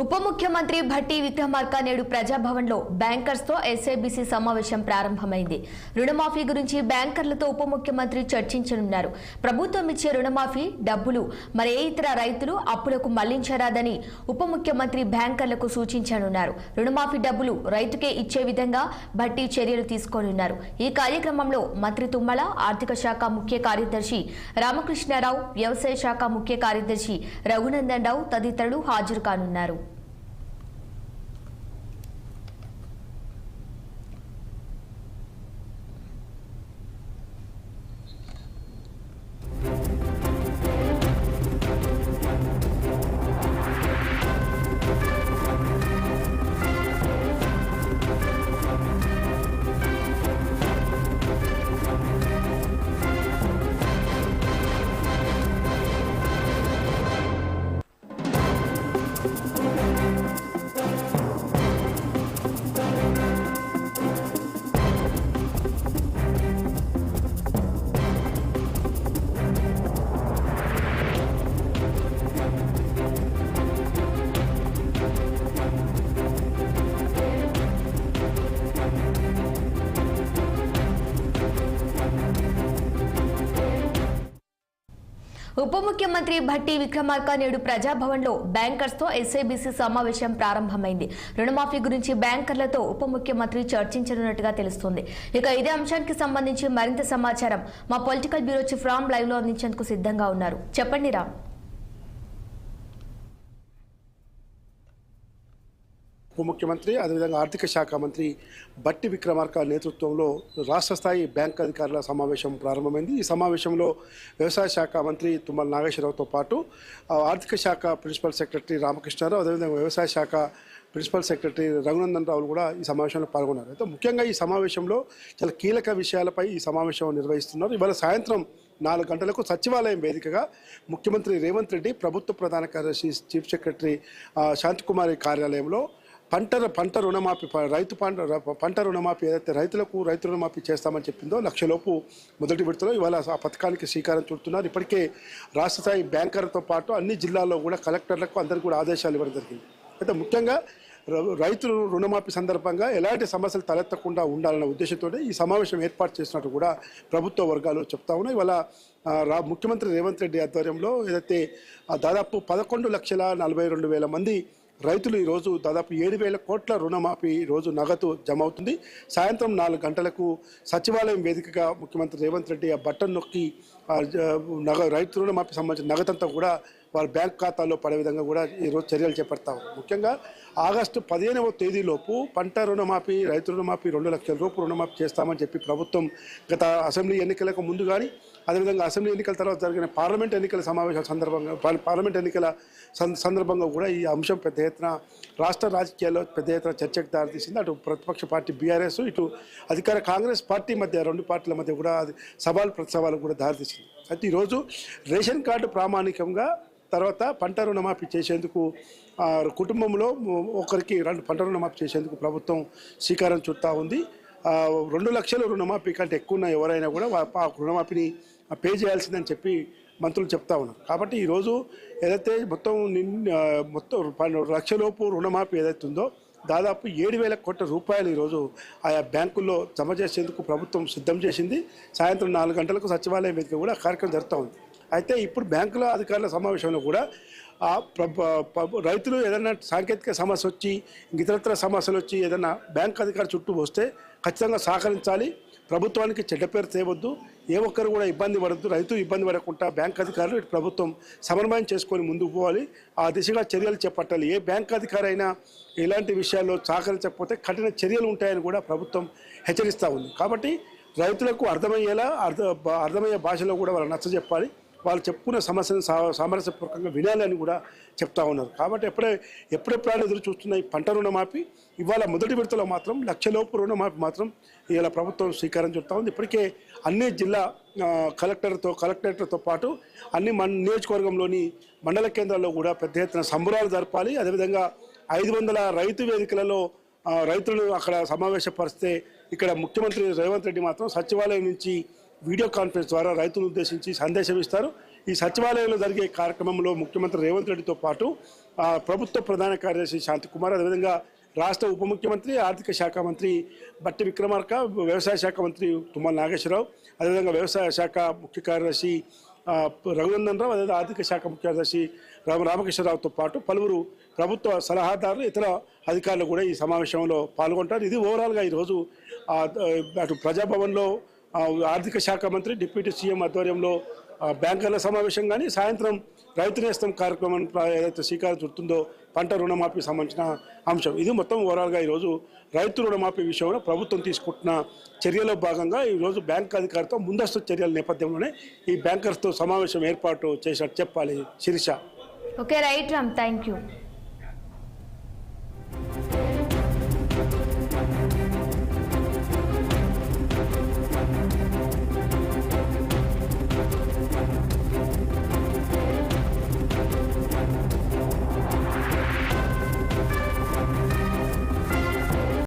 ఉప ముఖ్యమంత్రి భట్టి విక్రమార్క నేడు ప్రజాభవన్లో బ్యాంకర్స్తో ఎస్ఐబిసి సమావేశం ప్రారంభమైంది. రుణమాఫీ గురించి బ్యాంకర్లతో ఉప ముఖ్యమంత్రి చర్చించనున్నారు. ప్రభుత్వం ఇచ్చే రుణమాఫీ డబ్బులు మరి ఏ ఇతర రైతులు అప్పులకు మళ్లించరాదని ఉప ముఖ్యమంత్రి బ్యాంకర్లకు సూచించనున్నారు. రుణమాఫీ డబ్బులు రైతుకే ఇచ్చే విధంగా భట్టి చర్యలు తీసుకోనున్నారు. ఈ కార్యక్రమంలో మంత్రి తుమ్మల, ఆర్థిక శాఖ ముఖ్య కార్యదర్శి రామకృష్ణారావు, వ్యవసాయ శాఖ ముఖ్య కార్యదర్శి రఘునందన్ రావు తదితరులు హాజరు కానున్నారు. ఉప ముఖ్యమంత్రి భట్టి విక్రమార్క నేడు ప్రజాభవన్లో బ్యాంకర్స్తో ఎస్ఐబిసి సమావేశం ప్రారంభమైంది. రుణమాఫీ గురించి బ్యాంకర్లతో ఉప ముఖ్యమంత్రి చర్చించనున్నట్టుగా తెలుస్తోంది. ఇక ఇదే అంశానికి సంబంధించి మరింత సమాచారం మా political bureau chief Ram live లో అందించేందుకు సిద్ధంగా ఉన్నారు. చెప్పండి రామ్. ఉప ముఖ్యమంత్రి అదేవిధంగా ఆర్థిక శాఖ మంత్రి భట్టి విక్రమార్క నేతృత్వంలో రాష్ట్ర స్థాయి బ్యాంక్ అధికారుల సమావేశం ప్రారంభమైంది. ఈ సమావేశంలో వ్యవసాయ శాఖ మంత్రి తుమ్మల నాగేశ్వరరావుతో పాటు ఆర్థిక శాఖ ప్రిన్సిపల్ సెక్రటరీ రామకృష్ణారావు, అదేవిధంగా వ్యవసాయ శాఖ ప్రిన్సిపల్ సెక్రటరీ రఘునందన్ రావులు కూడా ఈ సమావేశంలో పాల్గొన్నారు. అయితే ముఖ్యంగా ఈ సమావేశంలో చాలా కీలక విషయాలపై ఈ సమావేశం నిర్వహిస్తున్నారు. ఇవాళ సాయంత్రం 4 గంటలకు సచివాలయం వేదికగా ముఖ్యమంత్రి రేవంత్ రెడ్డి, ప్రభుత్వ ప్రధాన కార్యదర్శి చీఫ్ సెక్రటరీ శాంతికుమారి కార్యాలయంలో పంట రుణమాఫీ పంట రుణమాఫీ ఏదైతే రైతు రుణమాఫీ చేస్తామని చెప్పిందో 1 లక్ష లోపు మొదటి విడతలో ఇవాళ ఆ పథకానికి శ్రీకారం చుడుతున్నారు. ఇప్పటికే రాష్ట్ర స్థాయి బ్యాంకర్లతో పాటు అన్ని జిల్లాల్లో కూడా కలెక్టర్లకు అందరికీ కూడా ఆదేశాలు ఇవ్వడం జరిగింది. అయితే ముఖ్యంగా రైతులు రుణమాఫీ సందర్భంగా ఎలాంటి సమస్యలు తలెత్తకుండా ఉండాలన్న ఉద్దేశంతో ఈ సమావేశం ఏర్పాటు చేసినట్టు కూడా ప్రభుత్వ వర్గాలు చెప్తా ఉన్నాయి. ఇవాళ ముఖ్యమంత్రి రేవంత్ రెడ్డి ఆధ్వర్యంలో ఏదైతే దాదాపు 11,42,000 మంది రైతులు ఈరోజు దాదాపు 7,000 కోట్ల రుణమాఫీ ఈరోజు నగదు జమ అవుతుంది. సాయంత్రం 4 గంటలకు సచివాలయం వేదికగా ముఖ్యమంత్రి రేవంత్ రెడ్డి ఆ బటన్ నొక్కి రైతు రుణమాఫీ సంబంధించిన నగదంతా కూడా వారి బ్యాంక్ ఖాతాలో పడే విధంగా కూడా ఈరోజు చర్యలు చేపడతారు. ముఖ్యంగా ఆగస్టు 15వ తేదీలోపు పంట రుణమాఫీ, రైతు రుణమాఫీ 2 లక్షల రూపాయలు రుణమాఫీ చేస్తామని చెప్పి ప్రభుత్వం గత అసెంబ్లీ ఎన్నికలకు ముందు కానీ అదేవిధంగా అసెంబ్లీ ఎన్నికల తర్వాత జరిగిన పార్లమెంట్ ఎన్నికల సమావేశాల సందర్భంగా కూడా ఈ అంశం పెద్ద ఎత్తున రాష్ట్ర రాజకీయాల్లో పెద్ద ఎత్తున చర్చకు దారితీసింది. అటు ప్రతిపక్ష పార్టీ బీఆర్ఎస్, ఇటు అధికార కాంగ్రెస్ పార్టీ మధ్య 2 పార్టీల మధ్య కూడా అది సవాలు కూడా దారితీసింది. అయితే ఈరోజు రేషన్ కార్డు ప్రామాణికంగా తర్వాత పంట రుణమాఫీ చేసేందుకు కుటుంబంలో ఒకరికి 2 పంట రుణమాఫీ చేసేందుకు ప్రభుత్వం శ్రీకారం చుడతా ఉంది. 2 లక్షల రుణమాఫీ కంటే ఎక్కువ ఉన్న ఎవరైనా కూడా ఆ రుణమాఫీని పే చేయాల్సిందని చెప్పి మంత్రులు చెప్తా ఉన్నారు. కాబట్టి ఈరోజు ఏదైతే మొత్తం 2 లక్షలోపు రుణమాఫీ ఏదైతే ఉందో దాదాపు 7,000 కోట్ల రూపాయలు ఈరోజు ఆయా బ్యాంకుల్లో జమ చేసేందుకు ప్రభుత్వం సిద్ధం చేసింది. సాయంత్రం 4 గంటలకు సచివాలయం వేదిక కూడా కార్యక్రమం జరుగుతూ ఉంది. అయితే ఇప్పుడు బ్యాంకుల అధికారుల సమావేశంలో కూడా రైతులు ఏదైనా సాంకేతిక సమస్య వచ్చి ఇతరత్ర సమస్యలు వచ్చి ఏదైనా బ్యాంక్ అధికారి చుట్టూ వస్తే ఖచ్చితంగా సహకరించాలి, ప్రభుత్వానికి చెడ్డ పేరు తేవద్దు, ఏ ఒక్కరు కూడా ఇబ్బంది పడద్దు, రైతు ఇబ్బంది పడకుండా బ్యాంక్ అధికారులు ఇటు ప్రభుత్వం సమన్వయం చేసుకొని ముందుకు పోవాలి, ఆ దిశగా చర్యలు చేపట్టాలి. ఏ బ్యాంక్ అధికారి అయినా ఇలాంటి విషయాల్లో సహకరించకపోతే కఠిన చర్యలు ఉంటాయని కూడా ప్రభుత్వం హెచ్చరిస్తూ ఉంది. కాబట్టి రైతులకు అర్థమయ్యే భాషలో కూడా వాళ్ళు నచ్చజెప్పాలి, వాళ్ళు చెప్పుకున్న సమస్యను సామరస్యపూర్వకంగా వినాలని కూడా చెప్తా ఉన్నారు. కాబట్టి ఎప్పుడెప్పుడు ఎదురు చూస్తున్న ఈ పంట రుణమాఫీ ఇవాళ మొదటి విడతలో మాత్రం 1 లక్షలోపు రుణమాఫీ మాత్రం ఇవాళ ప్రభుత్వం శ్రీకారం చుడతా ఉంది. ఇప్పటికే అన్ని జిల్లా కలెక్టరేట్లతో పాటు అన్ని నియోజకవర్గంలోని మండల కేంద్రాల్లో కూడా పెద్ద ఎత్తున సంబరాలు జరపాలి. అదేవిధంగా 500 రైతు వేదికలలో రైతులు అక్కడ సమావేశపరిస్తే ఇక్కడ ముఖ్యమంత్రి రేవంత్ రెడ్డి మాత్రం సచివాలయం నుంచి వీడియో కాన్ఫరెన్స్ ద్వారా రైతులను ఉద్దేశించి సందేశం ఇస్తారు. ఈ సచివాలయంలో జరిగే కార్యక్రమంలో ముఖ్యమంత్రి రేవంత్ రెడ్డితో పాటు ప్రభుత్వ ప్రధాన కార్యదర్శి శాంతికుమార్, అదేవిధంగా రాష్ట్ర ఉప ముఖ్యమంత్రి ఆర్థిక శాఖ మంత్రి బట్టి విక్రమార్క, వ్యవసాయ శాఖ మంత్రి తుమ్మల నాగేశ్వరరావు, అదేవిధంగా వ్యవసాయ శాఖ ముఖ్య కార్యదర్శి రఘునందన్ రావు, అదేవిధంగా ఆర్థిక శాఖ ముఖ్య కార్యదర్శి రామకృష్ణరావుతో పాటు పలువురు ప్రభుత్వ సలహాదారులు, ఇతర అధికారులు కూడా ఈ సమావేశంలో పాల్గొంటారు. ఇది ఓవరాల్గా ఈరోజు అటు ప్రజాభవన్లో ఆర్థిక శాఖ మంత్రి డిప్యూటీ సీఎం ఆధ్వర్యంలో బ్యాంకర్ల సమావేశం కానీ, సాయంత్రం రైతు నేస్తం కార్యక్రమం ఏదైతే శ్రీకారం చుడుతుందో పంట రుణమాఫీ సంబంధించిన అంశం. ఇది మొత్తం ఓవరాల్గా ఈరోజు రైతు రుణమాఫీ విషయంలో ప్రభుత్వం తీసుకుంటున్న చర్యలో భాగంగా ఈరోజు బ్యాంక్ అధికారితో ముందస్తు చర్యల నేపథ్యంలోనే ఈ బ్యాంకర్స్తో సమావేశం ఏర్పాటు చేసినట్టు చెప్పాలి Shirisha. Okay, right Ram, thank you.